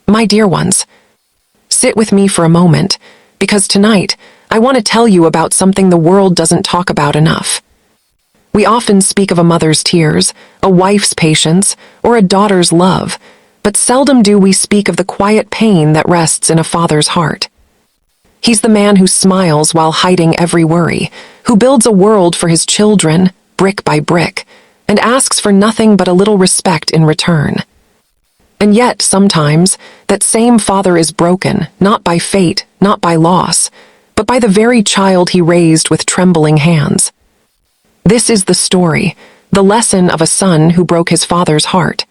My dear ones, sit with me for a moment, because tonight I want to tell you about something the world doesn't talk about enough. We often speak of a mother's tears, a wife's patience, or a daughter's love, but seldom do we speak of the quiet pain that rests in a father's heart. He's the man who smiles while hiding every worry, who builds a world for his children, brick by brick, and asks for nothing but a little respect in return. And yet, sometimes, that same father is broken, not by fate, not by loss, but by the very child he raised with trembling hands. This is the story, the lesson of a son who broke his father's heart.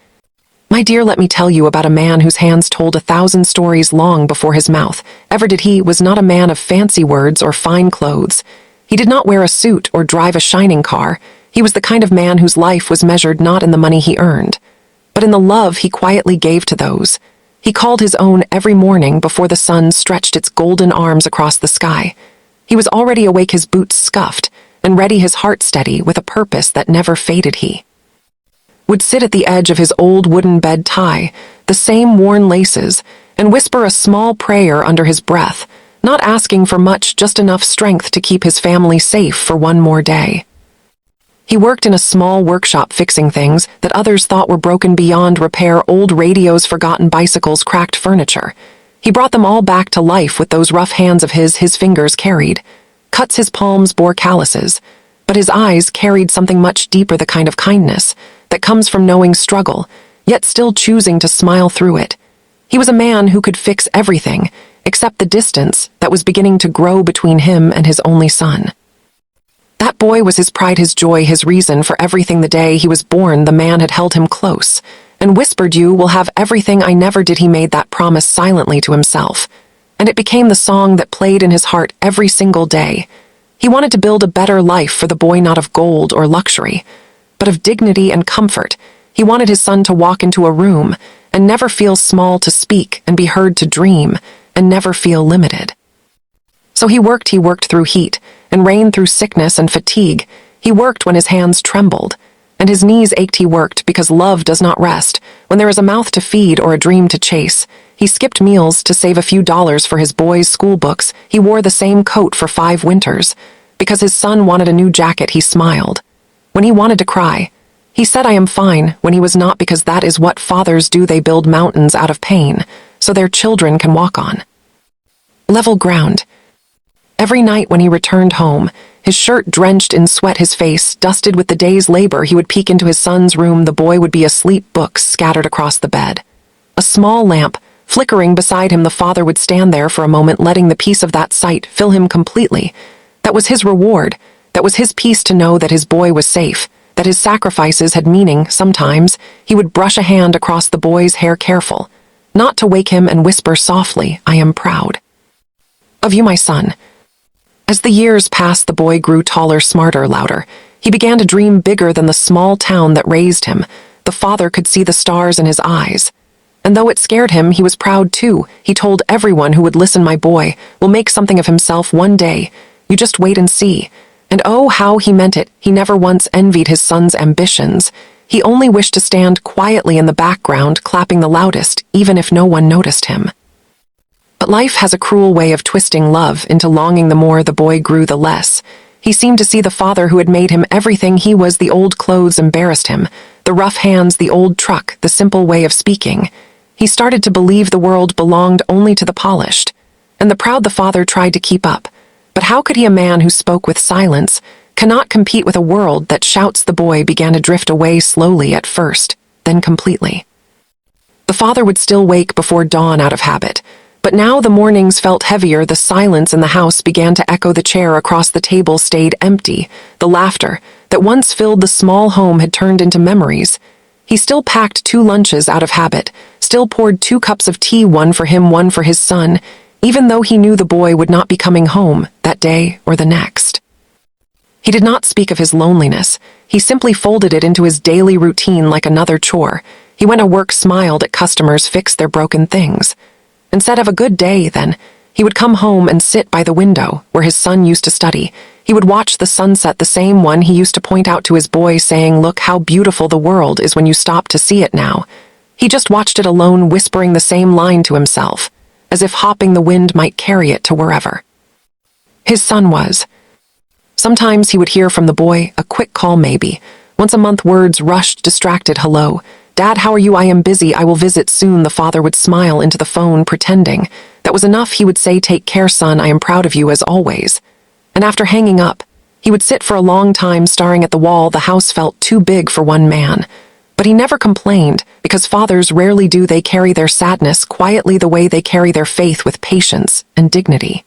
My dear, let me tell you about a man whose hands told 1,000 stories long before his mouth ever did. He was not a man of fancy words or fine clothes. He did not wear a suit or drive a shining car. He was the kind of man whose life was measured not in the money he earned, but in the love he quietly gave to those he called his own every morning before the sun stretched its golden arms across the sky. He was already awake, his boots scuffed, and ready, his heart steady, with a purpose that never faded. He would sit at the edge of his old wooden bed, tie the same worn laces, and whisper a small prayer under his breath, not asking for much, just enough strength to keep his family safe for one more day. He worked in a small workshop, fixing things that others thought were broken beyond repair: old radios, forgotten bicycles, cracked furniture. He brought them all back to life with those rough hands of his fingers carried cuts, his palms bore calluses, but his eyes carried something much deeper, the kind of kindness that comes from knowing struggle, yet still choosing to smile through it. He was a man who could fix everything, except the distance that was beginning to grow between him and his only son. That boy was his pride, his joy, his reason for everything. The day he was born, the man had held him close and whispered, "You will have everything I never did." He made that promise silently to himself, and it became the song that played in his heart every single day. He wanted to build a better life for the boy, not of gold or luxury, but of dignity and comfort. He wanted his son to walk into a room and never feel small, to speak and be heard, to dream and never feel limited. So he worked through heat and rain, through sickness and fatigue. He worked when his hands trembled and his knees ached. He worked because love does not rest when there is a mouth to feed or a dream to chase. He skipped meals to save a few dollars for his boys' school books. He wore the same coat for 5 winters because his son wanted a new jacket. He smiled when he wanted to cry. He said, "I am fine," when he was not, because that is what fathers do. They build mountains out of pain so their children can walk on level ground. Every night when he returned home, his shirt drenched in sweat, his face dusted with the day's labor, he would peek into his son's room. The boy would be asleep, books scattered across the bed, a small lamp flickering beside him. The father would stand there for a moment, letting the peace of that sight fill him completely. That was his reward. That was his peace, to know that his boy was safe, that his sacrifices had meaning. Sometimes he would brush a hand across the boy's hair, careful not to wake him, and whisper softly, "I am proud of you, my son." As the years passed, the boy grew taller, smarter, louder. He began to dream bigger than the small town that raised him. The father could see the stars in his eyes. And though it scared him, he was proud too. He told everyone who would listen, "My boy will make something of himself one day. You just wait and see." And oh, how he meant it. He never once envied his son's ambitions. He only wished to stand quietly in the background, clapping the loudest, even if no one noticed him. But life has a cruel way of twisting love into longing. The more the boy grew, the less he seemed to see the father who had made him everything he was. The old clothes embarrassed him, the rough hands, the old truck, the simple way of speaking. He started to believe the world belonged only to the polished, and the proud. The father tried to keep up, but how could he? A man who spoke with silence cannot compete with a world that shouts. The boy began to drift away, slowly at first, then completely. The father would still wake before dawn out of habit, but now the mornings felt heavier. The silence in the house began to echo. The chair across the table stayed empty. The laughter that once filled the small home had turned into memories. He still packed 2 lunches out of habit, still poured 2 cups of tea, one for him, one for his son, even though he knew the boy would not be coming home that day or the next. He did not speak of his loneliness. He simply folded it into his daily routine like another chore. He went to work, smiled at customers, fixed their broken things, and said, "Have a good day." Then he would come home and sit by the window where his son used to study. He would watch the sunset, the same one he used to point out to his boy, saying, "Look how beautiful the world is when you stop to see it now." He just watched it alone, whispering the same line to himself, as if hoping the wind might carry it to wherever his son was. Sometimes he would hear from the boy, a quick call maybe. Once a month, words rushed, distracted hello. Dad, how are you? I am busy. I will visit soon. The father would smile into the phone, pretending. That was enough. He would say, take care, son. I am proud of you as always. And after hanging up, he would sit for a long time staring at the wall. The house felt too big for one man. But he never complained, because fathers rarely do. They carry their sadness quietly the way they carry their faith, with patience and dignity.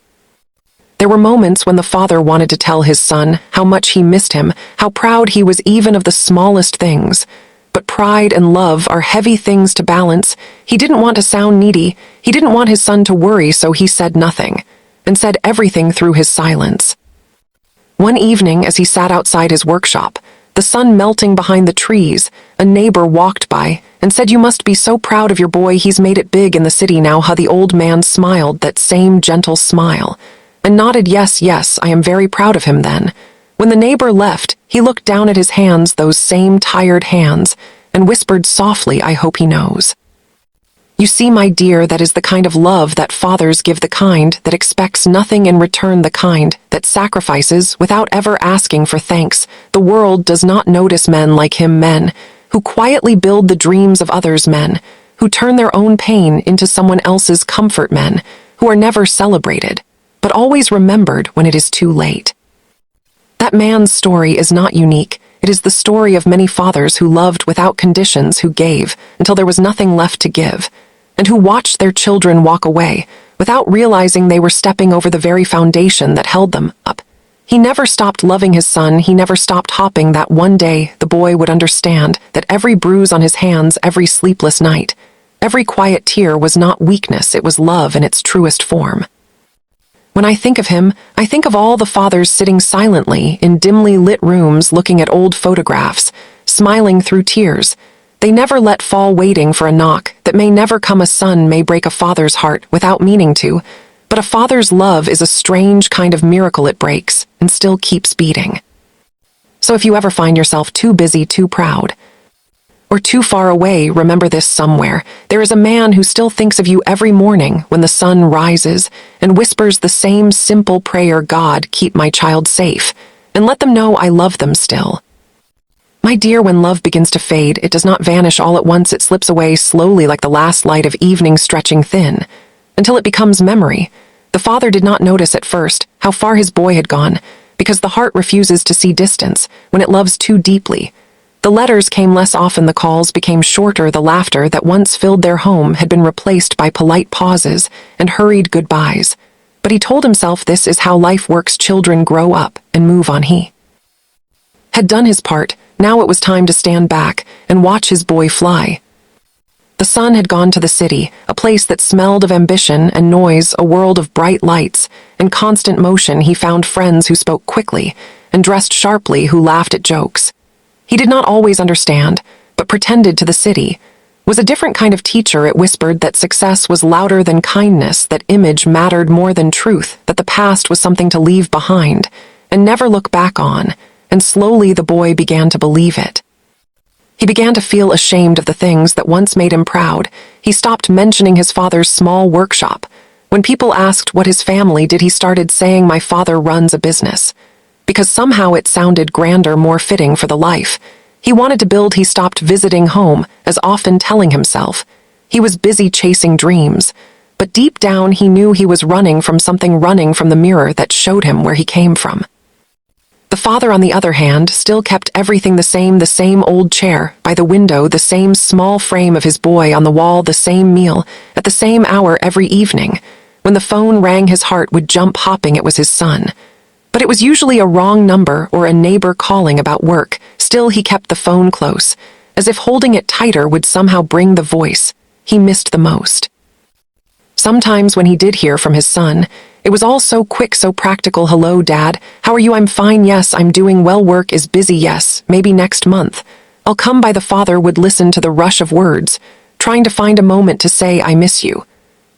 There were moments when the father wanted to tell his son how much he missed him, how proud he was even of the smallest things. But pride and love are heavy things to balance. He didn't want to sound needy. He didn't want his son to worry, so he said nothing, and said everything through his silence. One evening, as he sat outside his workshop, the sun melting behind the trees, a neighbor walked by and said, you must be so proud of your boy. He's made it big in the city now. How the old man smiled, that same gentle smile, and nodded, yes, yes, I am very proud of him then. When the neighbor left, he looked down at his hands, those same tired hands, and whispered softly, I hope he knows. You see, my dear, that is the kind of love that fathers give, the kind that expects nothing in return, the kind that sacrifices without ever asking for thanks. The world does not notice men like him, men who quietly build the dreams of others, men who turn their own pain into someone else's comfort, men who are never celebrated, but always remembered when it is too late. That man's story is not unique. It is the story of many fathers who loved without conditions, who gave until there was nothing left to give, and who watched their children walk away without realizing they were stepping over the very foundation that held them up. He never stopped loving his son. He never stopped hoping that one day the boy would understand that every bruise on his hands, every sleepless night, every quiet tear was not weakness, it was love in its truest form. When I think of him, I think of all the fathers sitting silently in dimly lit rooms looking at old photographs, smiling through tears. They never let fall, waiting for a knock that may never come. A son may break a father's heart without meaning to, but a father's love is a strange kind of miracle. It breaks and still keeps beating. So if you ever find yourself too busy, too proud, or too far away, remember this: somewhere there is a man who still thinks of you every morning when the sun rises and whispers the same simple prayer, God, keep my child safe, and let them know I love them still. My dear, when love begins to fade, it does not vanish all at once. It slips away slowly like the last light of evening, stretching thin, until it becomes memory. The father did not notice at first how far his boy had gone, because the heart refuses to see distance when it loves too deeply. The letters came less often, the calls became shorter, the laughter that once filled their home had been replaced by polite pauses and hurried goodbyes. But he told himself this is how life works. Children grow up and move on. He had done his part. Now it was time to stand back and watch his boy fly. The son had gone to the city, a place that smelled of ambition and noise, a world of bright lights and constant motion. He found friends who spoke quickly and dressed sharply, who laughed at jokes he did not always understand, but pretended to. The city was a different kind of teacher. It whispered that success was louder than kindness, that image mattered more than truth, that the past was something to leave behind and never look back on, and slowly the boy began to believe it. He began to feel ashamed of the things that once made him proud. He stopped mentioning his father's small workshop. When people asked what his family did, he started saying, my father runs a business, because somehow it sounded grander, more fitting for the life he wanted to build. He stopped visiting home as often, telling himself he was busy chasing dreams, but deep down he knew he was running from something, running from the mirror that showed him where he came from. The father, on the other hand, still kept everything the same old chair by the window, the same small frame of his boy on the wall, the same meal at the same hour every evening. When the phone rang, his heart would jump, hopping. It was his son. But it was usually a wrong number or a neighbor calling about work. Still, he kept the phone close, as if holding it tighter would somehow bring the voice he missed the most. Sometimes when he did hear from his son, it was all so quick, so practical. Hello, Dad. How are you? I'm fine. Yes, I'm doing well. Work is busy. Yes, maybe next month I'll come by. The father would listen to the rush of words, trying to find a moment to say, I miss you.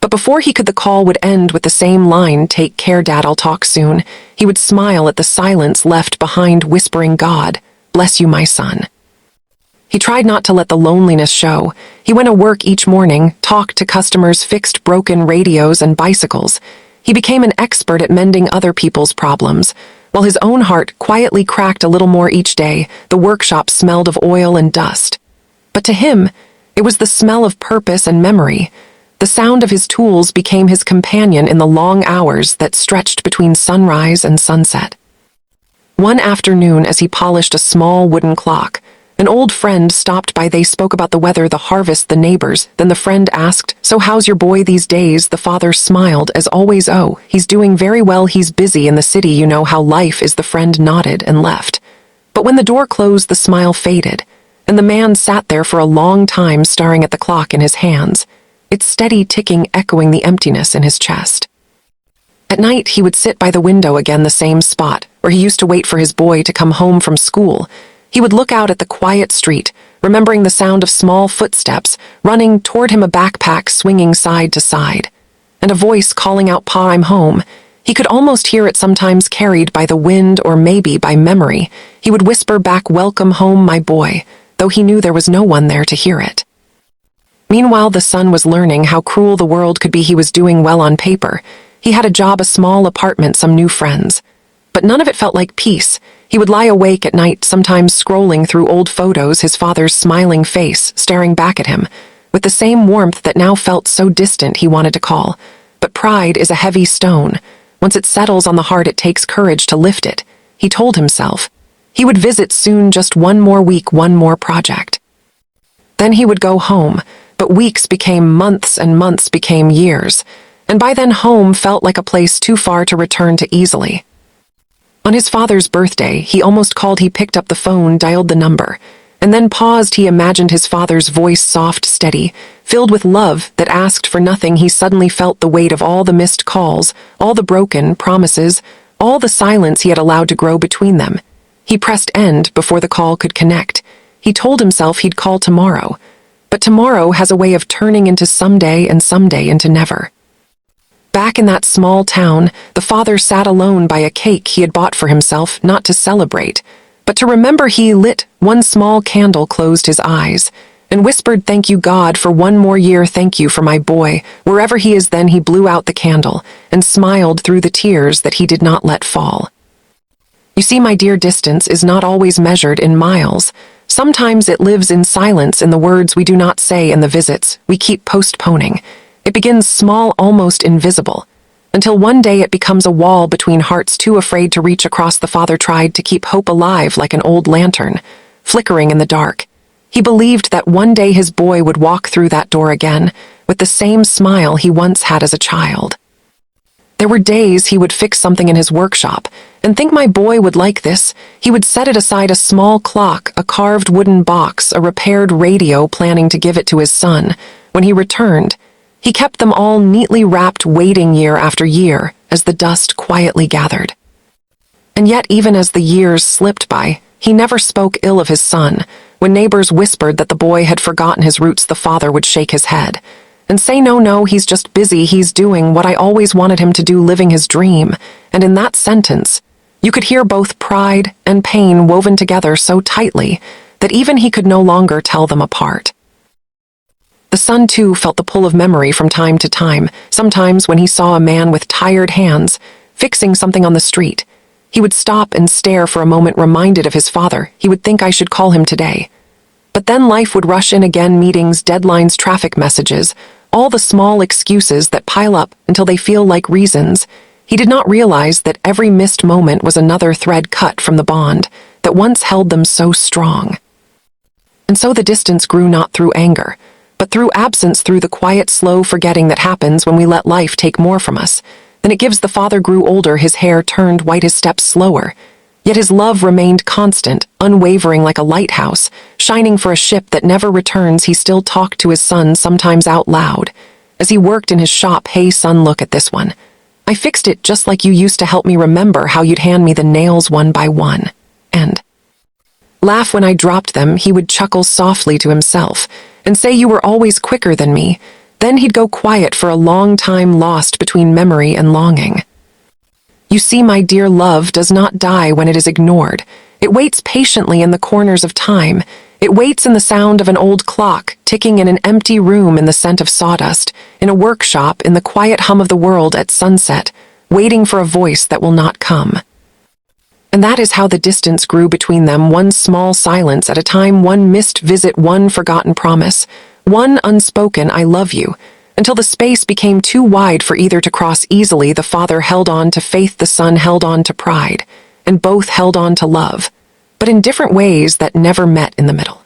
But before he could, the call would end with the same line, take care, Dad, I'll talk soon. He would smile at the silence left behind, whispering, God bless you, my son. He tried not to let the loneliness show. He went to work each morning, talked to customers, fixed broken radios and bicycles. He became an expert at mending other people's problems. While his own heart quietly cracked a little more each day, the workshop smelled of oil and dust. But to him, it was the smell of purpose and memory. The sound of his tools became his companion in the long hours that stretched between sunrise and sunset. One afternoon, as he polished a small wooden clock, an old friend stopped by. They spoke about the weather, the harvest, the neighbors. Then the friend asked, "So how's your boy these days?" The father smiled, as always. "Oh, he's doing very well. He's busy in the city. You know how life is." The friend nodded and left. But when the door closed, the smile faded, and the man sat there for a long time staring at the clock in his hands, its steady ticking echoing the emptiness in his chest. At night, he would sit by the window again, the same spot, where he used to wait for his boy to come home from school. He would look out at the quiet street, remembering the sound of small footsteps, running toward him, a backpack swinging side to side, and a voice calling out, "Pa, I'm home." He could almost hear it, sometimes carried by the wind or maybe by memory. He would whisper back, "Welcome home, my boy," though he knew there was no one there to hear it. Meanwhile, the son was learning how cruel the world could be. He was doing well on paper. He had a job, a small apartment, some new friends. But none of it felt like peace. He would lie awake at night, sometimes scrolling through old photos, his father's smiling face staring back at him, with the same warmth that now felt so distant. He wanted to call. But pride is a heavy stone. Once it settles on the heart, it takes courage to lift it. He told himself. He would visit soon, just one more week, one more project. Then he would go home, but weeks became months and months became years, and by then home felt like a place too far to return to easily. On his father's birthday, he almost called. He picked up the phone, dialed the number, and then paused. He imagined his father's voice, soft, steady, filled with love that asked for nothing. He suddenly felt the weight of all the missed calls, all the broken promises, all the silence he had allowed to grow between them. He pressed end before the call could connect. He told himself he'd call tomorrow, but tomorrow has a way of turning into someday and someday into never. Back in that small town, the father sat alone by a cake he had bought for himself, not to celebrate, but to remember. He lit one small candle, closed his eyes, and whispered, "Thank you, God, for one more year. Thank you for my boy, wherever he is." Then he blew out the candle and smiled through the tears that he did not let fall. You see, my dear, distance is not always measured in miles. Sometimes it lives in silence, in the words we do not say, in the visits we keep postponing. It begins small, almost invisible, until one day it becomes a wall between hearts too afraid to reach across. The father tried to keep hope alive like an old lantern, flickering in the dark. He believed that one day his boy would walk through that door again, with the same smile he once had as a child. There were days he would fix something in his workshop and think, "My boy would like this." He would set it aside, a small clock, a carved wooden box, a repaired radio, planning to give it to his son. When he returned, he kept them all neatly wrapped, waiting year after year as the dust quietly gathered. And yet, even as the years slipped by, he never spoke ill of his son. When neighbors whispered that the boy had forgotten his roots, the father would shake his head and say, "No, no, he's just busy. He's doing what I always wanted him to do, living his dream." And in that sentence, you could hear both pride and pain woven together so tightly that even he could no longer tell them apart. The son, too, felt the pull of memory from time to time. Sometimes when he saw a man with tired hands fixing something on the street, he would stop and stare for a moment, reminded of his father. He would think, "I should call him today." But then life would rush in again, meetings, deadlines, traffic messages, all the small excuses that pile up until they feel like reasons. He did not realize that every missed moment was another thread cut from the bond that once held them so strong. And so the distance grew, not through anger, but through absence, through the quiet, slow forgetting that happens when we let life take more from us than it gives. The father grew older, his hair turned white, his steps slower. Yet his love remained constant, unwavering, like a lighthouse, shining for a ship that never returns. He still talked to his son, sometimes out loud, as he worked in his shop. "Hey, son, look at this one. I fixed it just like you used to help me. Remember how you'd hand me the nails one by one?" And laugh when I dropped them. He would chuckle softly to himself and say, "You were always quicker than me." Then he'd go quiet for a long time, lost between memory and longing. You see, my dear, love does not die when it is ignored. It waits patiently in the corners of time. It waits in the sound of an old clock, ticking in an empty room in the scent of sawdust, in a workshop in the quiet hum of the world at sunset, waiting for a voice that will not come. And that is how the distance grew between them, one small silence at a time, one missed visit, one forgotten promise, one unspoken "I love you," until the space became too wide for either to cross easily. The father held on to faith, the son held on to pride, and both held on to love, but in different ways that never met in the middle.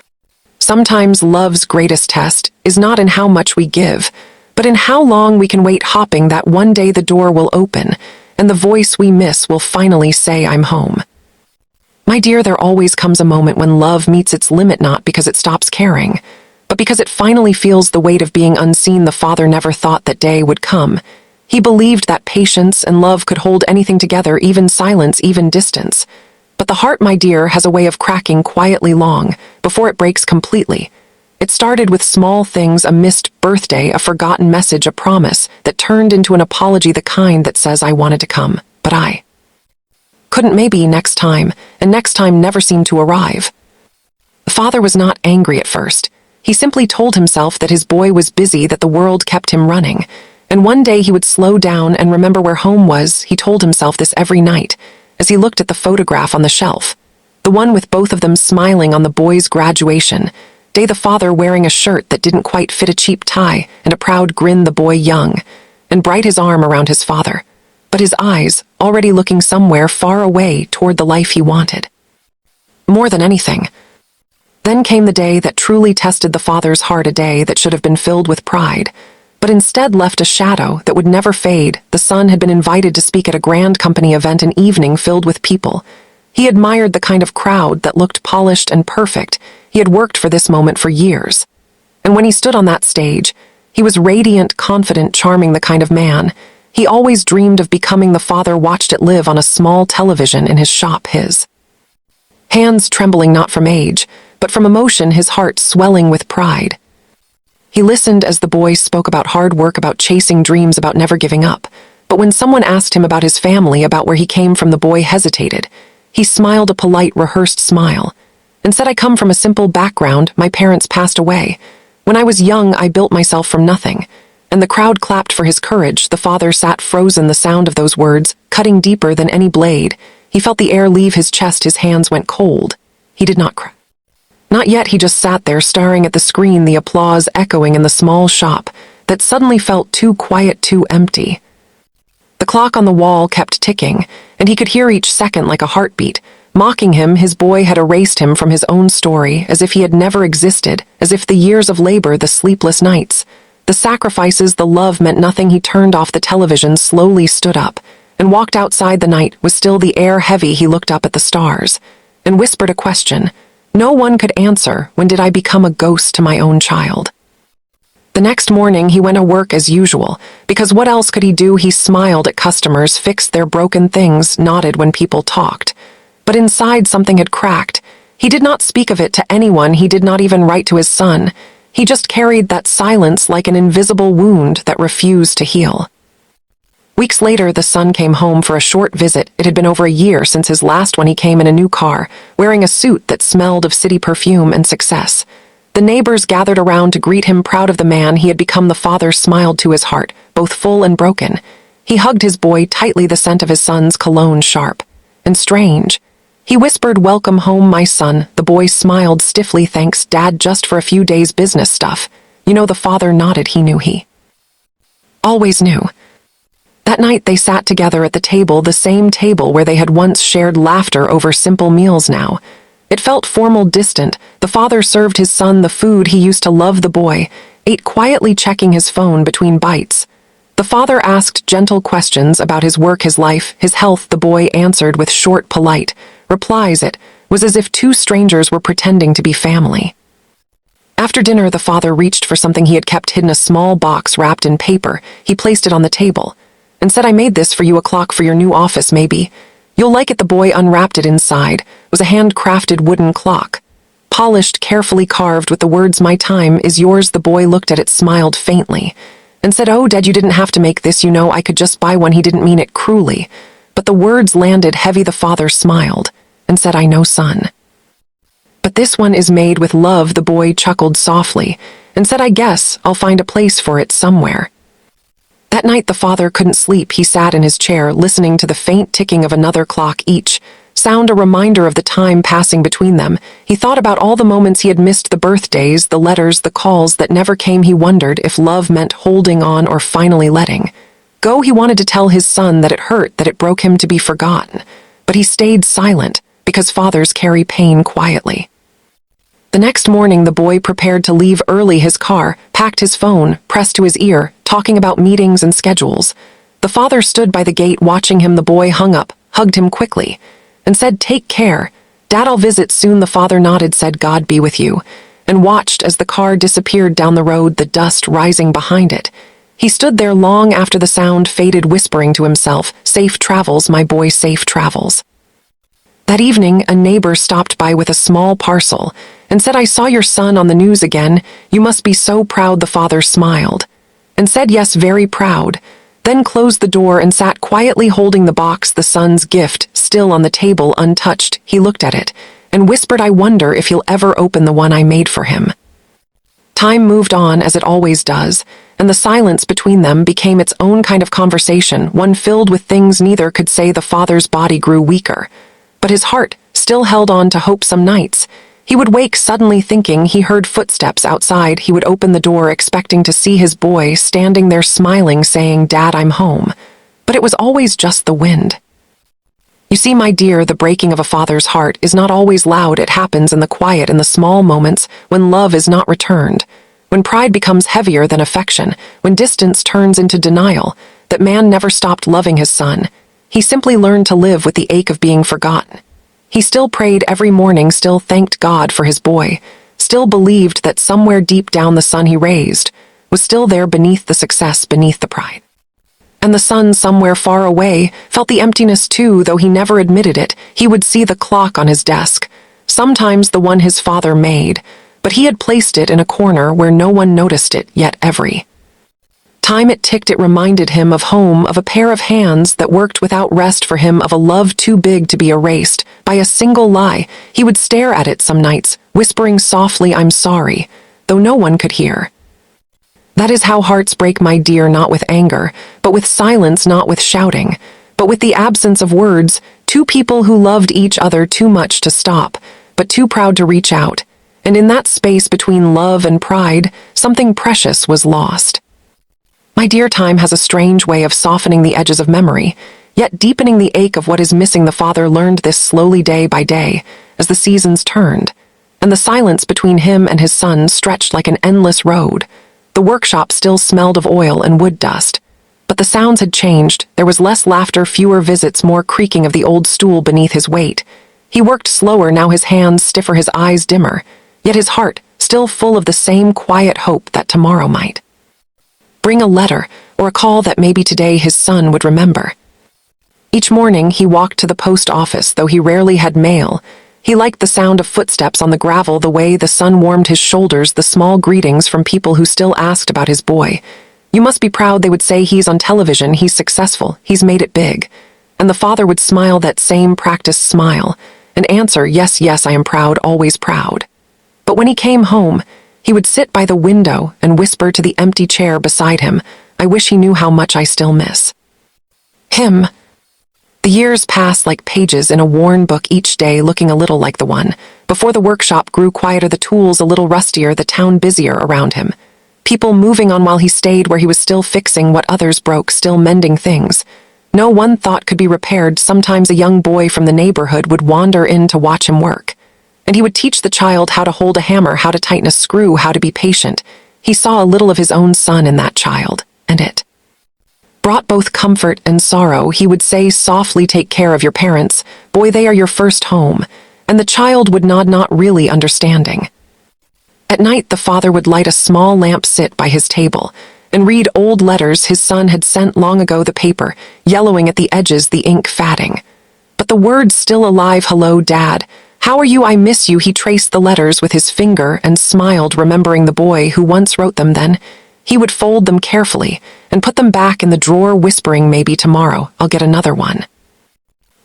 Sometimes love's greatest test is not in how much we give, but in how long we can wait, hoping that one day the door will open and the voice we miss will finally say, "I'm home." My dear, there always comes a moment when love meets its limit, not because it stops caring, but because it finally feels the weight of being unseen. The father never thought that day would come. He believed that patience and love could hold anything together, even silence, even distance. But the heart, my dear, has a way of cracking quietly long before it breaks completely. It started with small things, a missed birthday, a forgotten message, a promise that turned into an apology, the kind that says, "I wanted to come, but I couldn't, maybe next time," and next time never seemed to arrive. The father was not angry at first. He simply told himself that his boy was busy, that the world kept him running, and one day he would slow down and remember where home was. He told himself this every night as he looked at the photograph on the shelf, the one with both of them smiling on the boy's graduation day, the father wearing a shirt that didn't quite fit, a cheap tie, and a proud grin, the boy young and bright, his arm around his father, but his eyes already looking somewhere far away toward the life he wanted more than anything. Then came the day that truly tested the father's heart, a day that should have been filled with pride, but instead left a shadow that would never fade. The son had been invited to speak at a grand company event, an evening filled with people. He admired the kind of crowd that looked polished and perfect. He had worked for this moment for years. And when he stood on that stage, he was radiant, confident, charming, the kind of man he always dreamed of becoming. The father watched it live on a small television in his shop, his hands trembling not from age, but from emotion, his heart swelling with pride. He listened as the boy spoke about hard work, about chasing dreams, about never giving up. But when someone asked him about his family, about where he came from, the boy hesitated. He smiled a polite, rehearsed smile and said, "I come from a simple background. My parents passed away. When I was young, I built myself from nothing." And the crowd clapped for his courage. The father sat frozen, the sound of those words cutting deeper than any blade. He felt the air leave his chest. His hands went cold. He did not cry. Not yet. He just sat there, staring at the screen, the applause echoing in the small shop that suddenly felt too quiet, too empty. The clock on the wall kept ticking, and he could hear each second like a heartbeat, mocking him. His boy had erased him from his own story, as if he had never existed, as if the years of labor, the sleepless nights, the sacrifices, the love meant nothing. He turned off the television, slowly stood up, and walked outside. The night was still, the air heavy. He looked up at the stars and whispered a question no one could answer. When did I become a ghost to my own child? The next morning he went to work as usual, because what else could he do? He smiled at customers, fixed their broken things, nodded when people talked. But inside something had cracked. He did not speak of it to anyone. He did not even write to his son. He just carried that silence like an invisible wound that refused to heal. Weeks later, the son came home for a short visit. It had been over a year since his last one. He came in a new car, wearing a suit that smelled of city perfume and success. The neighbors gathered around to greet him, proud of the man he had become. The father smiled to his heart, both full and broken. He hugged his boy tightly, the scent of his son's cologne sharp and strange. He whispered, "Welcome home, my son." The boy smiled stiffly. "Thanks, Dad, just for a few days, business stuff." You know, the father nodded. He knew. He always knew. That night they sat together at the table, the same table where they had once shared laughter over simple meals. Now it felt formal, distant. The father served his son the food he used to love. The boy ate quietly, checking his phone between bites. The father asked gentle questions about his work, his life, his health. The boy answered with short, polite replies. It was as if two strangers were pretending to be family. After dinner, the father reached for something he had kept hidden, a small box wrapped in paper. He placed it on the table and said, "I made this for you, a clock for your new office. Maybe you'll like it." The boy unwrapped it. Inside was a handcrafted wooden clock, polished, carefully carved, with the words, "My time is yours." The boy looked at it, smiled faintly, and said, "Oh, Dad, you didn't have to make this. You know, I could just buy one." He didn't mean it cruelly, but the words landed heavy. The father smiled and said, "I know, son." But this one is made with love, the boy chuckled softly, and said, I guess I'll find a place for it somewhere. That night the father couldn't sleep. He sat in his chair, listening to the faint ticking of another clock, each sound a reminder of the time passing between them. He thought about all the moments he had missed, the birthdays, the letters, the calls that never came. He wondered if love meant holding on or finally letting go. He wanted to tell his son that it hurt, that it broke him to be forgotten. But he stayed silent, because fathers carry pain quietly. The next morning the boy prepared to leave early. His car, packed, his phone pressed to his ear, talking about meetings and schedules. The father stood by the gate watching him. The boy hung up, hugged him quickly, and said, Take care. Dad, I'll visit soon. The father nodded, said, God be with you, and watched as the car disappeared down the road, the dust rising behind it. He stood there long after the sound faded, whispering to himself, Safe travels, my boy, safe travels. That evening, a neighbor stopped by with a small parcel and said, I saw your son on the news again. You must be so proud. The father smiled and said, Yes, very proud, then closed the door and sat quietly holding the box, the son's gift, still on the table, untouched. He looked at it and whispered, I wonder if he'll ever open the one I made for him. Time moved on, as it always does, and the silence between them became its own kind of conversation, one filled with things neither could say. The father's body grew weaker, but his heart still held on to hope. Some nights he would wake suddenly thinking he heard footsteps outside. He would open the door expecting to see his boy standing there smiling, saying, Dad, I'm home. But it was always just the wind. You see, my dear, the breaking of a father's heart is not always loud. It happens in the quiet, in the small moments, when love is not returned, when pride becomes heavier than affection, when distance turns into denial. That man never stopped loving his son. He simply learned to live with the ache of being forgotten. He still prayed every morning, still thanked God for his boy, still believed that somewhere deep down the son he raised was still there, beneath the success, beneath the pride. And the son, somewhere far away, felt the emptiness too, though he never admitted it. He would see the clock on his desk, sometimes the one his father made, but he had placed it in a corner where no one noticed it, yet every time it ticked, it reminded him of home, of a pair of hands that worked without rest for him, of a love too big to be erased by a single lie. He would stare at it some nights, whispering softly, I'm sorry, though no one could hear. That is how hearts break, my dear, not with anger, but with silence, not with shouting, but with the absence of words. Two people who loved each other too much to stop, but too proud to reach out. And in that space between love and pride, something precious was lost. My dear, time has a strange way of softening the edges of memory, yet deepening the ache of what is missing. The father learned this slowly, day by day, as the seasons turned, and the silence between him and his son stretched like an endless road. The workshop still smelled of oil and wood dust, but the sounds had changed. There was less laughter, fewer visits, more creaking of the old stool beneath his weight. He worked slower now, his hands stiffer, his eyes dimmer, yet his heart still full of the same quiet hope that tomorrow might bring a letter or a call that maybe today his son would remember. Each morning he walked to the post office, though he rarely had mail. He liked the sound of footsteps on the gravel, the way the sun warmed his shoulders, the small greetings from people who still asked about his boy. You must be proud, they would say. He's on television, he's successful, he's made it big. And the father would smile, that same practiced smile, and answer, yes, yes, I am proud, always proud. But when he came home, he would sit by the window and whisper to the empty chair beside him, I wish he knew how much I still miss him. The years passed like pages in a worn book, each day looking a little like the one before. The workshop grew quieter, the tools a little rustier, the town busier around him. People moving on while he stayed where he was, still fixing what others broke, still mending things no one thought could be repaired. Sometimes a young boy from the neighborhood would wander in to watch him work, and he would teach the child how to hold a hammer, how to tighten a screw, how to be patient. He saw a little of his own son in that child, and it brought both comfort and sorrow. He would say softly, take care of your parents, boy, they are your first home. And the child would nod, not really understanding. At night the father would light a small lamp, sit by his table, and read old letters his son had sent long ago, the paper yellowing at the edges, the ink fading, but the words still alive. Hello, Dad. How are you? I miss you. He traced the letters with his finger and smiled, remembering the boy who once wrote them. Then he would fold them carefully and put them back in the drawer, whispering, maybe tomorrow I'll get another one.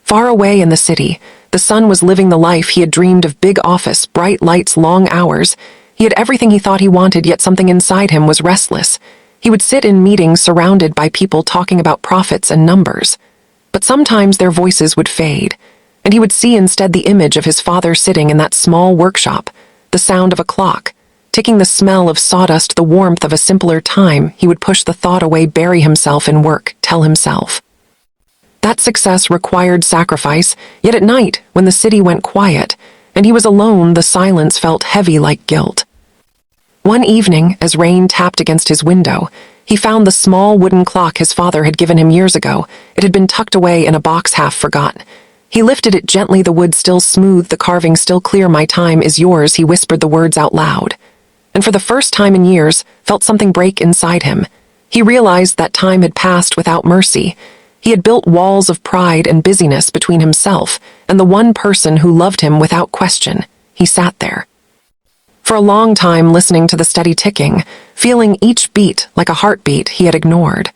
Far away in the city, The son was living the life he had dreamed of: big office, bright lights, long hours. He had everything he thought he wanted, yet something inside him was restless. He would sit in meetings surrounded by people talking about profits and numbers. But sometimes their voices would fade, and he would see instead the image of his father sitting in that small workshop, the sound of a clock ticking, the smell of sawdust, the warmth of a simpler time. He would push the thought away, bury himself in work, tell himself that success required sacrifice. Yet at night, when the city went quiet, and he was alone, the silence felt heavy like guilt. One evening, as rain tapped against his window, he found the small wooden clock his father had given him years ago. It had been tucked away in a box, half forgotten. He lifted it gently, the wood still smooth, the carving still clear. "My time is yours," he whispered the words out loud. And for the first time in years, felt something break inside him. He realized that time had passed without mercy. He had built walls of pride and busyness between himself and the one person who loved him without question. He sat there for a long time, listening to the steady ticking, feeling each beat like a heartbeat he had ignored.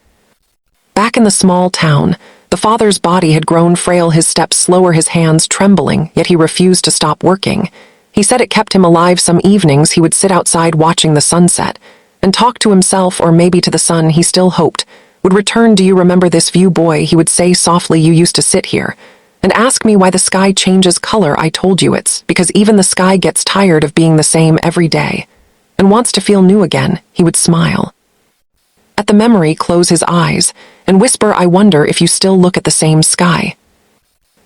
Back in the small town, the father's body had grown frail, his steps slower, his hands trembling, yet he refused to stop working. He said it kept him alive. Some evenings he would sit outside watching the sunset and talk to himself, or maybe to the sun he still hoped would return. "Do you remember this view, boy?" he would say softly. "You used to sit here and ask me why the sky changes color. I told you it's because even the sky gets tired of being the same every day and wants to feel new again." He would smile at the memory, close his eyes, and whisper, "I wonder if you still look at the same sky."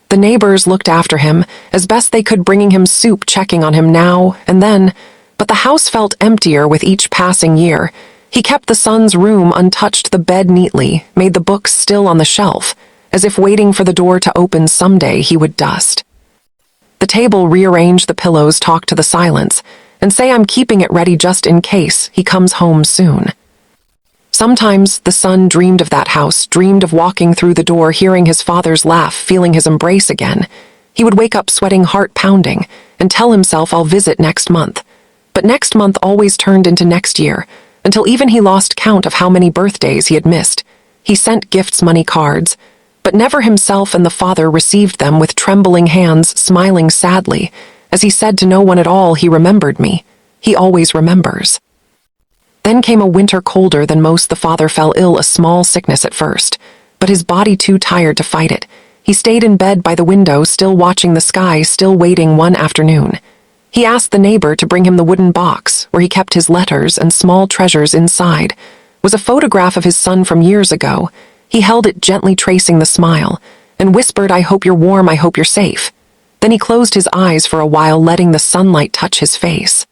The neighbors looked after him as best they could, bringing him soup, checking on him now and then, but the house felt emptier with each passing year. He kept the son's room untouched, the bed neatly, made the books still on the shelf, as if waiting for the door to open. Someday he would dust the table, rearrange the pillows, talk to the silence, and say, "I'm keeping it ready just in case he comes home soon." Sometimes the son dreamed of that house, dreamed of walking through the door, hearing his father's laugh, feeling his embrace again. He would wake up sweating, heart pounding, and tell himself, "I'll visit next month." But next month always turned into next year, until even he lost count of how many birthdays he had missed. He sent gifts, money, cards, but never himself, and the father received them with trembling hands, smiling sadly, as he said to no one at all, "He remembered me. He always remembers." Then came a winter colder than most. The father fell ill, a small sickness at first, but his body too tired to fight it. He stayed in bed by the window, still watching the sky, still waiting. One afternoon, he asked the neighbor to bring him the wooden box where he kept his letters, and small treasures inside was a photograph of his son from years ago. He held it gently, tracing the smile, and whispered, "I hope you're warm, I hope you're safe." Then he closed his eyes for a while, letting the sunlight touch his face.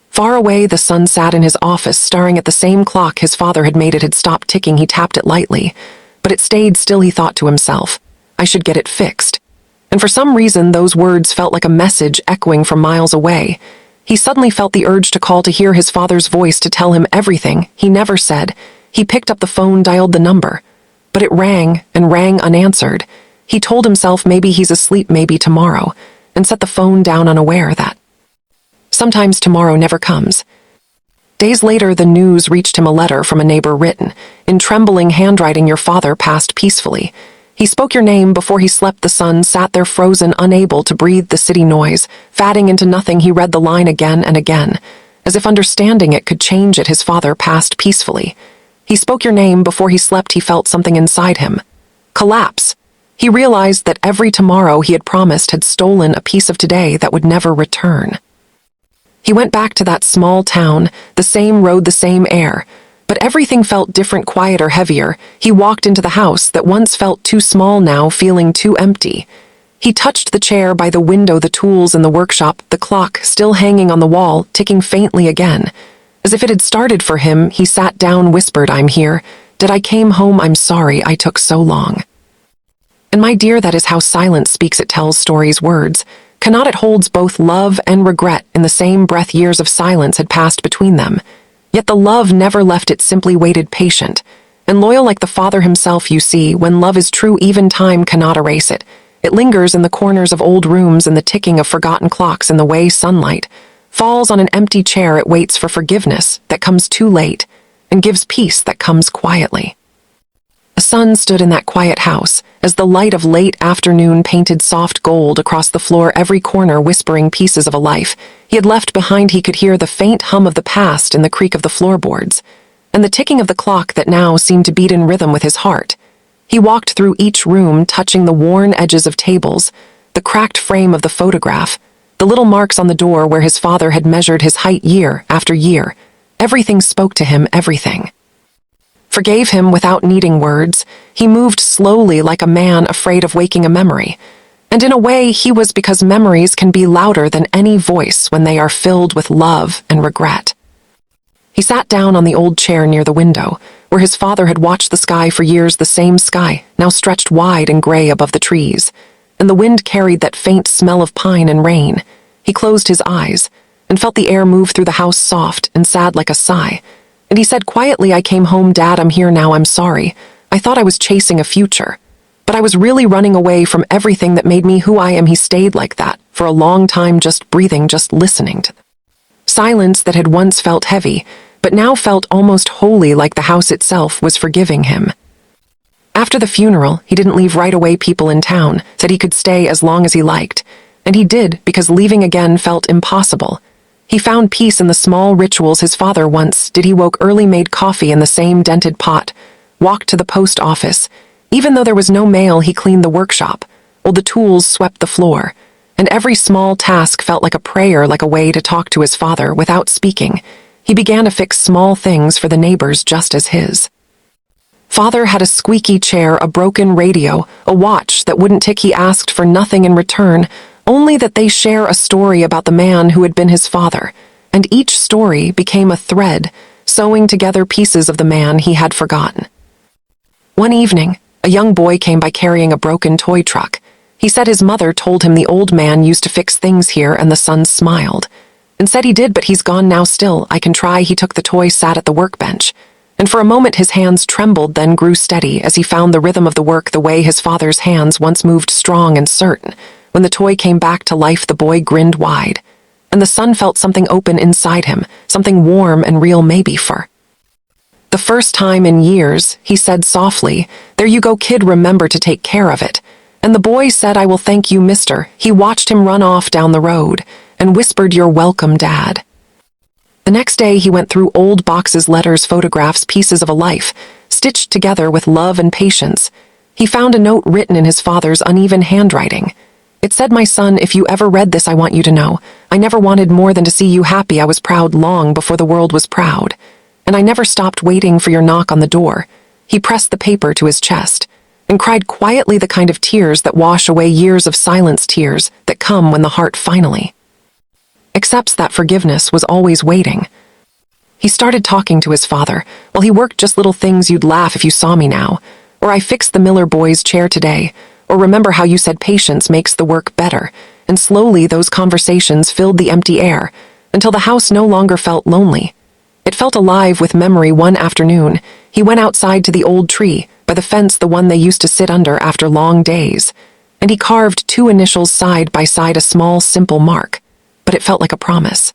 Far away, the son sat in his office, staring at the same clock his father had made. It had stopped ticking. He tapped it lightly, but it stayed still. He thought to himself, "I should get it fixed." And for some reason, those words felt like a message echoing from miles away. He suddenly felt the urge to call, to hear his father's voice, to tell him everything he never said. He picked up the phone, dialed the number, but it rang and rang unanswered. He told himself, maybe he's asleep, maybe tomorrow, and set the phone down, unaware that sometimes tomorrow never comes. Days later, the news reached him, a letter from a neighbor written in trembling handwriting. "Your father passed peacefully. He spoke your name before he slept." The son sat there frozen, unable to breathe, the city noise fading into nothing. He read the line again and again, as if understanding it could change it. His father passed peacefully. He spoke your name before he slept. He felt something inside him collapse. He realized that every tomorrow he had promised had stolen a piece of today that would never return. He went back to that small town, the same road, the same air, but everything felt different, quieter, heavier. He walked into the house that once felt too small, now feeling too empty. He touched the chair by the window, the tools in the workshop, the clock still hanging on the wall, ticking faintly again. As if it had started for him, he sat down, whispered, "I'm here. Did I came home? I'm sorry I took so long." And my dear, that is how silence speaks. It tells stories. Words cannot. It holds both love and regret in the same breath. Years of silence had passed between them, yet the love never left. It simply waited, patient and loyal, like the father himself. You see, when love is true, even time cannot erase it. It lingers in the corners of old rooms, in the ticking of forgotten clocks, in the way sunlight falls on an empty chair. It waits for forgiveness that comes too late and gives peace that comes quietly. A son stood in that quiet house, as as the light of late afternoon painted soft gold across the floor, every corner whispering pieces of a life he had left behind. He could hear the faint hum of the past in the creak of the floorboards, and the ticking of the clock that now seemed to beat in rhythm with his heart. He walked through each room, touching the worn edges of tables, the cracked frame of the photograph, the little marks on the door where his father had measured his height year after year. Everything spoke to him, everything forgave him without needing words. He moved slowly like a man afraid of waking a memory. And in a way, he was, because memories can be louder than any voice when they are filled with love and regret. He sat down on the old chair near the window, where his father had watched the sky for years, the same sky, now stretched wide and gray above the trees, and the wind carried that faint smell of pine and rain. He closed his eyes and felt the air move through the house, soft and sad like a sigh. And he said quietly, "I came home, Dad. I'm here now. I'm sorry. I thought I was chasing a future, but I was really running away from everything that made me who I am." He stayed like that for a long time, just breathing, just listening to the silence that had once felt heavy, but now felt almost holy, like the house itself was forgiving him. After the funeral, he didn't leave right away. People in town said he could stay as long as he liked, and he did, because leaving again felt impossible. He found peace in the small rituals his father once did. He woke early, made coffee in the same dented pot, walked to the post office. Even though there was no mail, he cleaned the workshop, while the tools swept the floor, and every small task felt like a prayer, like a way to talk to his father without speaking. He began to fix small things for the neighbors just as his father had a squeaky chair, a broken radio, a watch that wouldn't tick. He asked for nothing in return, only that they share a story about the man who had been his father, and each story became a thread, sewing together pieces of the man he had forgotten. One evening, a young boy came by carrying a broken toy truck. He said his mother told him the old man used to fix things here, and the son smiled and said he did, but he's gone now. "Still, I can try." He took the toy, sat at the workbench, and for a moment his hands trembled, then grew steady as he found the rhythm of the work, the way his father's hands once moved, strong and certain. When the toy came back to life, the boy grinned wide, and the son felt something open inside him, something warm and real, maybe for the first time in years. He said softly, "There you go, kid, remember to take care of it." And the boy said, "I will, thank you, mister." He watched him run off down the road and whispered, "You're welcome, Dad." The next day he went through old boxes, letters, photographs, pieces of a life, stitched together with love and patience. He found a note written in his father's uneven handwriting. It said, "My son, if you ever read this, I want you to know, I never wanted more than to see you happy. I was proud long before the world was proud, and I never stopped waiting for your knock on the door." He pressed the paper to his chest and cried quietly, the kind of tears that wash away years of silence, tears that come when the heart finally accepts that forgiveness was always waiting. He started talking to his father while he worked, just little things: "You'd laugh if you saw me now," or "I fixed the Miller boy's chair today," or "Remember how you said patience makes the work better?" And slowly those conversations filled the empty air until the house no longer felt lonely. It felt alive with memory. One afternoon, he went outside to the old tree by the fence, the one they used to sit under after long days, and he carved 2 initials side by side, a small, simple mark, but it felt like a promise.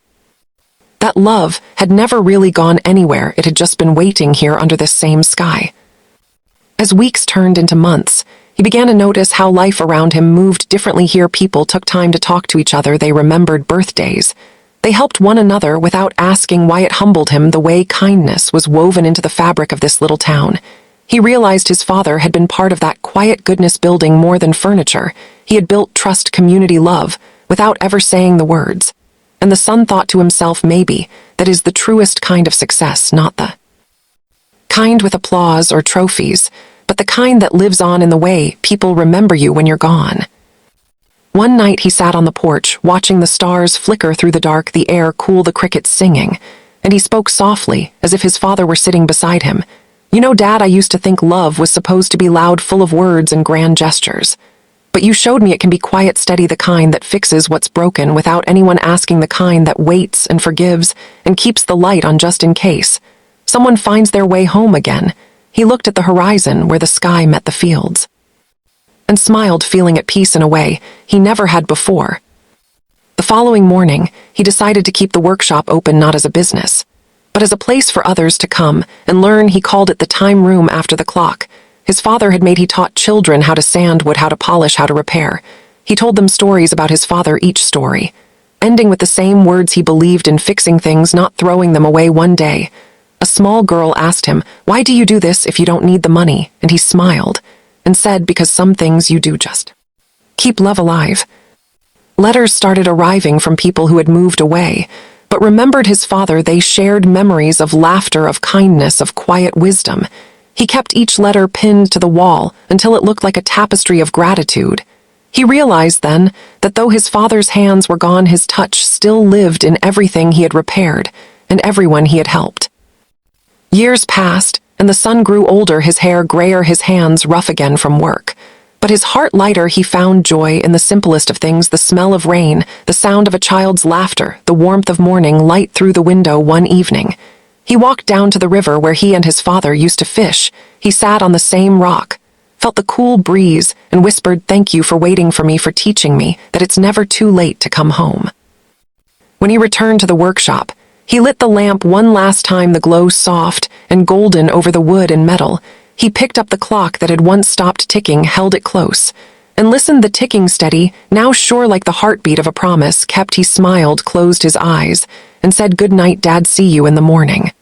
That love had never really gone anywhere. It had just been waiting here under this same sky. As weeks turned into months, he began to notice how life around him moved differently here. People took time to talk to each other. They remembered birthdays. They helped one another without asking why. It humbled him the way kindness was woven into the fabric of this little town. He realized his father had been part of that quiet goodness, building more than furniture. He had built trust, community, love, without ever saying the words. And the son thought to himself, maybe that is the truest kind of success, not the kind with applause or trophies, but the kind that lives on in the way people remember you when you're gone. One night he sat on the porch, watching the stars flicker through the dark, the air cool, the crickets singing, and he spoke softly, as if his father were sitting beside him. "You know, Dad, I used to think love was supposed to be loud, full of words and grand gestures. But you showed me it can be quiet, steady, the kind that fixes what's broken without anyone asking, the kind that waits and forgives and keeps the light on just in case someone finds their way home again." He looked at the horizon where the sky met the fields and smiled, feeling at peace in a way he never had before. The following morning, he decided to keep the workshop open, not as a business, but as a place for others to come and learn. He called it the time room, after the clock, His father had made he taught children how to sand wood, how to polish, how to repair. He told them stories about his father, each story, ending with the same words: he believed in fixing things, not throwing them away. One day, a small girl asked him, "Why do you do this if you don't need the money?" And he smiled and said, "Because some things you do just keep love alive." Letters started arriving from people who had moved away, but remembered his father. They shared memories of laughter, of kindness, of quiet wisdom. He kept each letter pinned to the wall until it looked like a tapestry of gratitude. He realized then that though his father's hands were gone, his touch still lived in everything he had repaired and everyone he had helped. Years passed, and the son grew older, his hair grayer, his hands rough again from work. But his heart lighter. He found joy in the simplest of things: the smell of rain, the sound of a child's laughter, the warmth of morning light through the window. One evening, he walked down to the river where he and his father used to fish. He sat on the same rock, felt the cool breeze, and whispered, "Thank you for waiting for me, for teaching me that it's never too late to come home." When he returned to the workshop, he lit the lamp one last time, the glow soft and golden over the wood and metal. He picked up the clock that had once stopped ticking, held it close, and listened. The ticking steady, now sure like the heartbeat of a promise kept. He smiled, closed his eyes, and said, "Good night, Dad, see you in the morning."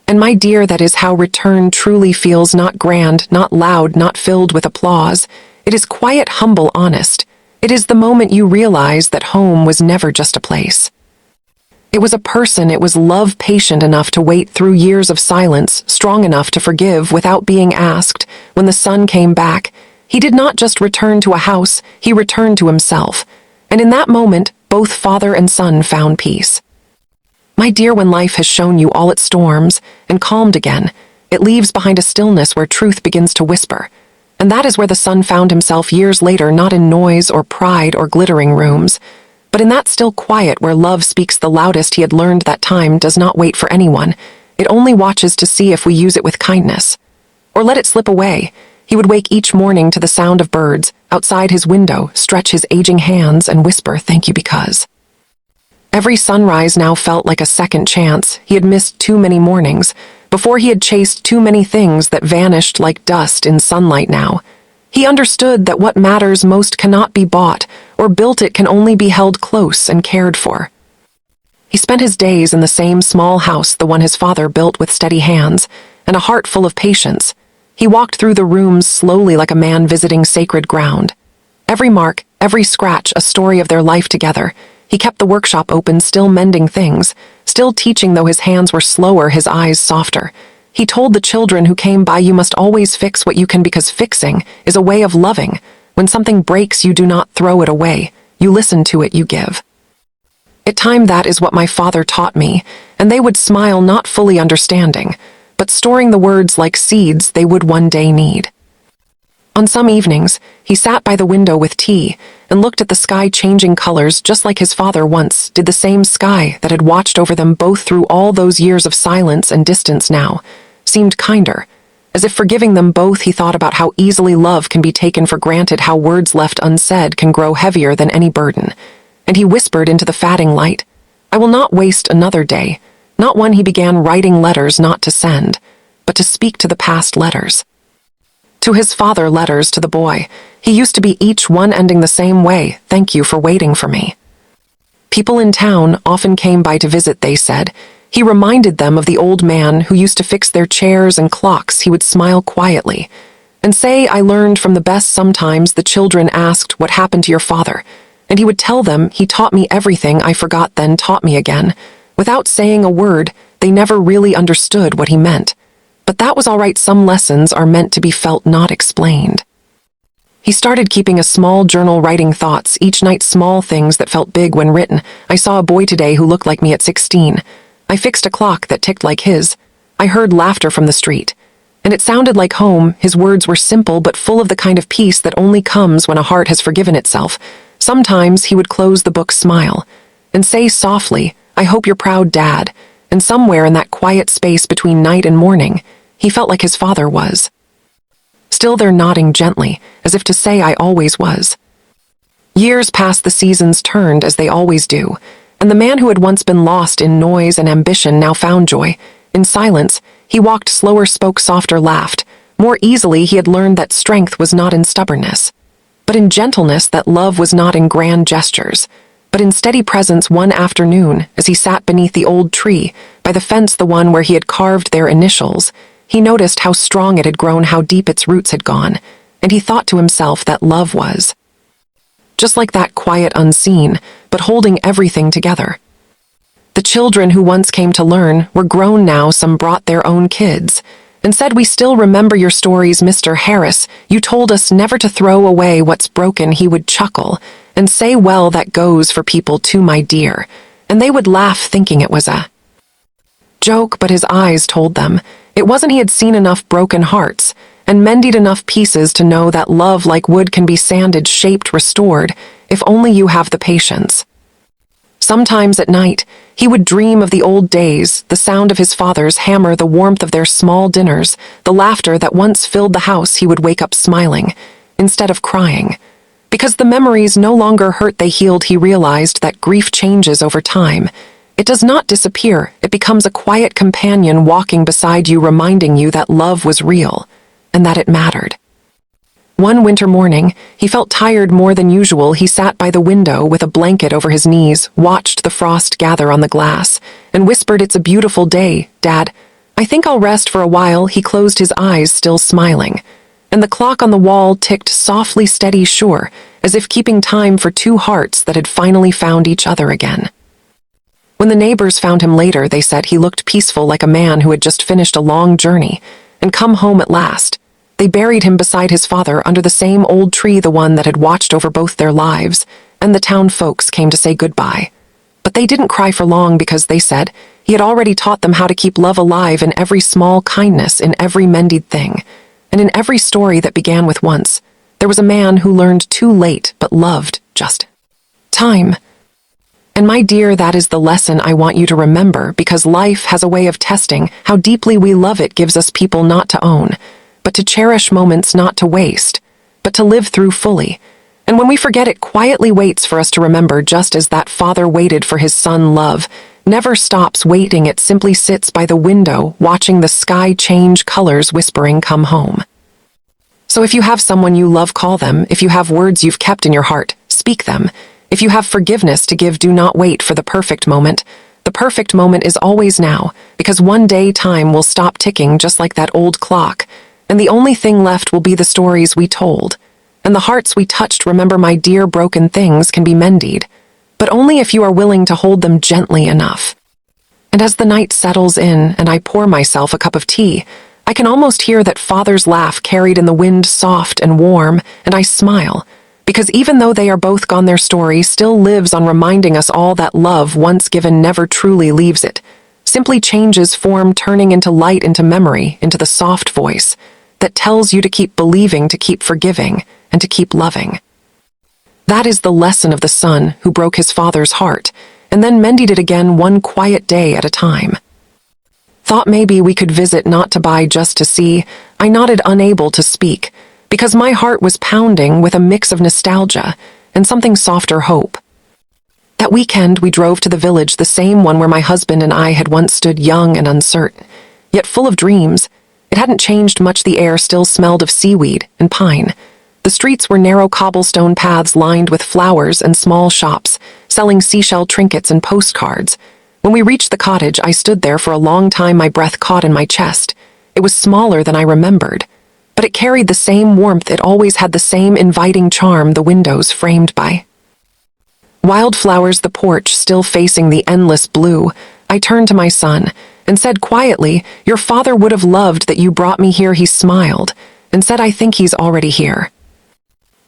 And my dear, that is how return truly feels: not grand, not loud, not filled with applause. It is quiet, humble, honest. It is the moment you realize that home was never just a place. It was a person. It was love, patient enough to wait through years of silence, strong enough to forgive without being asked. When the son came back, he did not just return to a house, he returned to himself. And in that moment, both father and son found peace. My dear, when life has shown you all its storms and calmed again, it leaves behind a stillness where truth begins to whisper. And that is where the son found himself years later, not in noise or pride or glittering rooms, but in that still quiet where love speaks the loudest. He had learned that time does not wait for anyone. It only watches to see if we use it with kindness or let it slip away. He would wake each morning to the sound of birds outside his window, stretch his aging hands and whisper, "Thank you," because every sunrise now felt like a second chance. He had missed too many mornings. Before, he had chased too many things that vanished like dust in sunlight. Now he understood that what matters most cannot be bought or built. It can only be held close and cared for. He spent his days in the same small house, the one his father built with steady hands and a heart full of patience. He walked through the rooms slowly, like a man visiting sacred ground. Every mark, every scratch, a story of their life together. He kept the workshop open, still mending things, still teaching, though his hands were slower, his eyes softer. He told the children who came by, "You must always fix what you can, because fixing is a way of loving. When something breaks, you do not throw it away. You listen to it, you give." At time, that is what my father taught me, and they would smile, not fully understanding, but storing the words like seeds they would one day need. On some evenings, he sat by the window with tea and looked at the sky changing colors, just like his father once did, the same sky that had watched over them both through all those years of silence and distance now seemed kinder. As if forgiving them both, he thought about how easily love can be taken for granted, how words left unsaid can grow heavier than any burden. And he whispered into the fading light, "I will not waste another day, not one." He began writing letters, not to send, but to speak to the past. Letters to his father, letters to the boy he used to be, each one ending the same way: "Thank you for waiting for me." People in town often came by to visit, they said. He reminded them of the old man who used to fix their chairs and clocks. He would smile quietly and say, "I learned from the best." Sometimes the children asked, "What happened to your father?" And he would tell them, "He taught me everything I forgot, then taught me again." Without saying a word, they never really understood what he meant. But that was all right. Some lessons are meant to be felt, not explained. He started keeping a small journal, writing thoughts each night, small things that felt big when written. "I saw a boy today who looked like me at 16. I fixed a clock that ticked like his. I heard laughter from the street. And it sounded like home." His words were simple but full of the kind of peace that only comes when a heart has forgiven itself. Sometimes he would close the book, smile, and say softly, "I hope you're proud, Dad." And somewhere in that quiet space between night and morning, he felt like his father was still there, nodding gently, as if to say, "I always was." Years passed, the seasons turned as they always do, and the man who had once been lost in noise and ambition now found joy in silence. He walked slower, spoke softer, laughed More easily, he had learned that strength was not in stubbornness, but in gentleness, that love was not in grand gestures, but in steady presence. One afternoon, as he sat beneath the old tree, by the fence, the one where he had carved their initials, he noticed how strong it had grown, how deep its roots had gone, and he thought to himself that love was just like that, quiet, unseen, but holding everything together. The children who once came to learn were grown now. Some brought their own kids and said, "We still remember your stories, Mr. Harris. You told us never to throw away what's broken." He would chuckle and say, "Well, that goes for people too, my dear." And they would laugh, thinking it was a joke, but his eyes told them it wasn't. He had seen enough broken hearts and mended enough pieces to know that love, like wood, can be sanded, shaped, restored, if only you have the patience. Sometimes at night, he would dream of the old days, the sound of his father's hammer, the warmth of their small dinners, the laughter that once filled the house. He would wake up smiling instead of crying. Because the memories no longer hurt, they healed. He realized that grief changes over time. It does not disappear. It becomes a quiet companion walking beside you, reminding you that love was real and that it mattered. One winter morning, he felt tired more than usual. He sat by the window with a blanket over his knees, watched the frost gather on the glass, and whispered, "It's a beautiful day, Dad. I think I'll rest for a while." He closed his eyes, still smiling, and the clock on the wall ticked softly, steady, sure, as if keeping time for two hearts that had finally found each other again. When the neighbors found him later, they said he looked peaceful, like a man who had just finished a long journey and come home at last. They buried him beside his father under the same old tree, the one that had watched over both their lives, and the town folks came to say goodbye. But they didn't cry for long, because they said he had already taught them how to keep love alive in every small kindness, in every mended thing, and in every story that began with once. There was a man who learned too late but loved just time. And my dear, that is the lesson I want you to remember, because life has a way of testing how deeply we love. It gives us people not to own, but to cherish, moments not to waste, but to live through fully. And when we forget, it quietly waits for us to remember, just as that father waited for his son. Love never stops waiting. It simply sits by the window, watching the sky change colors, whispering, "Come home." So if you have someone you love, call them. If you have words you've kept in your heart, speak them. If you have forgiveness to give, do not wait for the perfect moment. The perfect moment is always now, because one day time will stop ticking, just like that old clock, and the only thing left will be the stories we told and the hearts we touched. Remember, my dear, broken things can be mended, but only if you are willing to hold them gently enough. And as the night settles in and I pour myself a cup of tea, I can almost hear that father's laugh carried in the wind, soft and warm, and I smile, because even though they are both gone, their story still lives on, reminding us all that love, once given, never truly leaves. It simply changes form, turning into light, into memory, into the soft voice that tells you to keep believing, to keep forgiving, and to keep loving. That is the lesson of the son who broke his father's heart and then mended it again, one quiet day at a time. Thought maybe we could visit, not to buy, just to see. I nodded, unable to speak, because my heart was pounding with a mix of nostalgia and something softer, hope. That weekend we drove to the village, the same one where my husband and I had once stood, young and uncertain, yet full of dreams. It hadn't changed much. The air still smelled of seaweed and pine. The streets were narrow cobblestone paths lined with flowers and small shops selling seashell trinkets and postcards. When we reached the cottage, I stood there for a long time, my breath caught in my chest. It was smaller than I remembered, but it carried the same warmth. It always had the same inviting charm, the windows framed by wildflowers, the porch still facing the endless blue. I turned to my son and said quietly, "Your father would have loved that you brought me here." He smiled and said, "I think he's already here."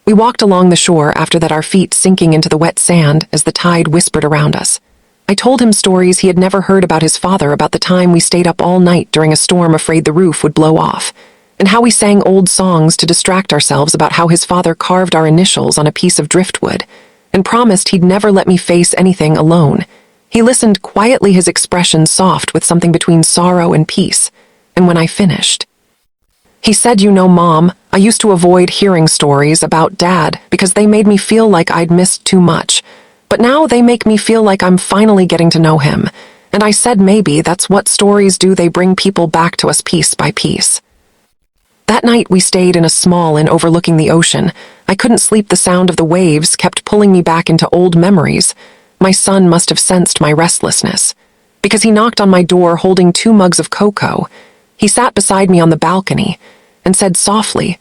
We walked along the shore after that, our feet sinking into the wet sand as the tide whispered around us. I told him stories he had never heard about his father, about the time we stayed up all night during a storm, afraid the roof would blow off, and how we sang old songs to distract ourselves, about how his father carved our initials on a piece of driftwood and promised he'd never let me face anything alone. He listened quietly, his expression soft with something between sorrow and peace, and when I finished, he said, "You know, Mom, I used to avoid hearing stories about Dad because they made me feel like I'd missed too much, but now they make me feel like I'm finally getting to know him." And I said, maybe that's what stories do, they bring people back to us piece by piece. That night we stayed in a small inn overlooking the ocean. I couldn't sleep. The sound of the waves kept pulling me back into old memories. My son must have sensed my restlessness, because he knocked on my door holding 2 mugs of cocoa. He sat beside me on the balcony and said softly,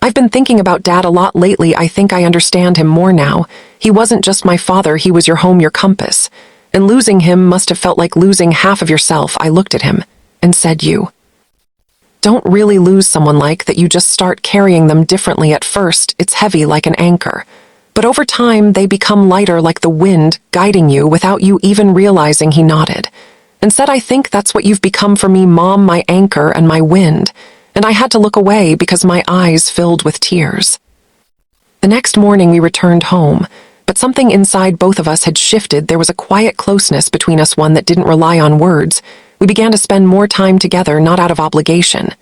"I've been thinking about Dad a lot lately. I think I understand him more now. He wasn't just my father, he was your home, your compass. And losing him must have felt like losing half of yourself." I looked at him and said, "You don't really lose someone like that. You just start carrying them differently. At first, it's heavy like an anchor. But over time, they become lighter like the wind, guiding you without you even realizing." He nodded and said, "I think that's what you've become for me, Mom, my anchor and my wind." And I had to look away because my eyes filled with tears. The next morning we returned home, but something inside both of us had shifted. There was a quiet closeness between us, one that didn't rely on words. We began to spend more time together, not out of obligation,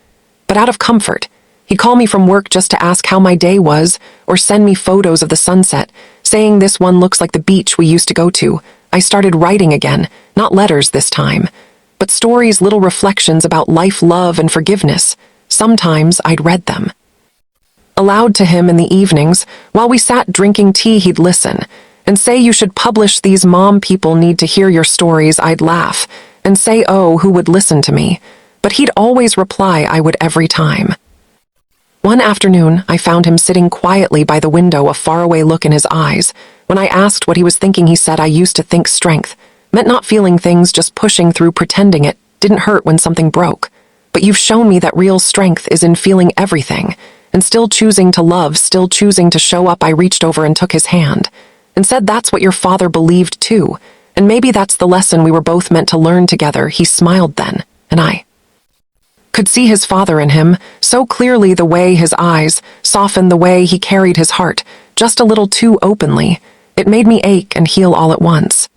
but out of comfort. He'd call me from work just to ask how my day was, or send me photos of the sunset, saying, "This one looks like the beach we used to go to." I started writing again, not letters this time, but stories, little reflections about life, love, and forgiveness. Sometimes I'd read them aloud to him in the evenings. While we sat drinking tea, he'd listen and say, "You should publish these, Mom. People need to hear your stories." I'd laugh and say, "Oh, who would listen to me?" But he'd always reply, "I would," every time. One afternoon, I found him sitting quietly by the window, a faraway look in his eyes. When I asked what he was thinking, he said, "I used to think strength meant not feeling things, just pushing through, pretending it didn't hurt when something broke. But you've shown me that real strength is in feeling everything, and still choosing to love, still choosing to show up." I reached over and took his hand and said, "That's what your father believed too, and maybe that's the lesson we were both meant to learn together." He smiled then, and I could see his father in him so clearly, the way his eyes softened, the way he carried his heart just a little too openly. It made me ache and heal all at once.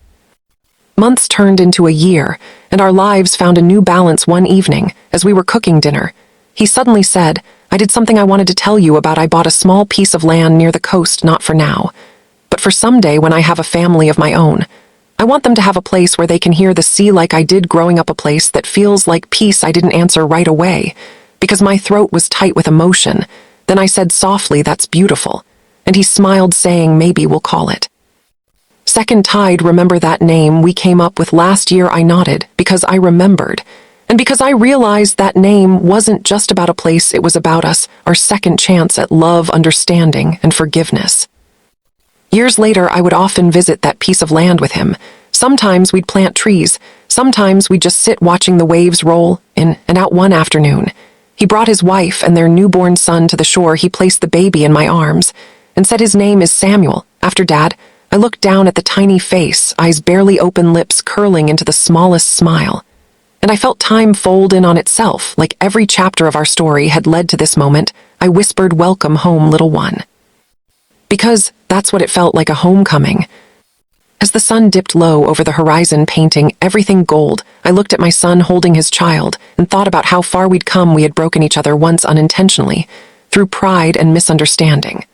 Months turned into a year, and our lives found a new balance. One evening, as we were cooking dinner, he suddenly said, "I did something I wanted to tell you about. I bought a small piece of land near the coast, not for now, but for someday when I have a family of my own. I want them to have a place where they can hear the sea like I did growing up, a place that feels like peace." I didn't answer right away, because my throat was tight with emotion. Then I said softly, "That's beautiful." And he smiled, saying, "Maybe we'll call it Second Tide. Remember that name we came up with last year?" I nodded, because I remembered, and because I realized that name wasn't just about a place, it was about us, our second chance at love, understanding, and forgiveness. Years later, I would often visit that piece of land with him. Sometimes we'd plant trees, sometimes we'd just sit watching the waves roll in and out. One afternoon, he brought his wife and their newborn son to the shore. He placed the baby in my arms and said, "His name is Samuel, after Dad." I looked down at the tiny face, eyes barely open, lips curling into the smallest smile. And I felt time fold in on itself, like every chapter of our story had led to this moment. I whispered, "Welcome home, little one." Because that's what it felt like, a homecoming. As the sun dipped low over the horizon, painting everything gold, I looked at my son holding his child and thought about how far we'd come. We had broken each other once unintentionally, through pride and misunderstanding.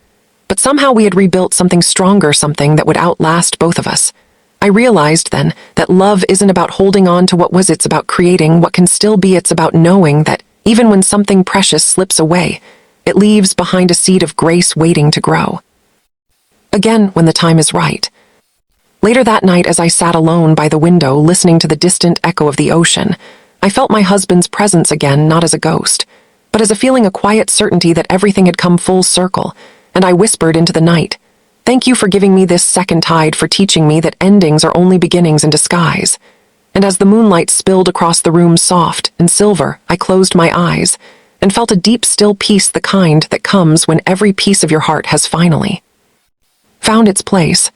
But somehow we had rebuilt something stronger, something that would outlast both of us. I realized then that love isn't about holding on to what was, it's about creating what can still be. It's about knowing that even when something precious slips away, it leaves behind a seed of grace waiting to grow again when the time is right. Later that night, as I sat alone by the window listening to the distant echo of the ocean, I felt my husband's presence again, not as a ghost, but as a feeling, a quiet certainty that everything had come full circle. And I whispered into the night, "Thank you for giving me this second tide, for teaching me that endings are only beginnings in disguise." And as the moonlight spilled across the room, soft and silver, I closed my eyes and felt a deep, still peace, the kind that comes when every piece of your heart has finally found its place.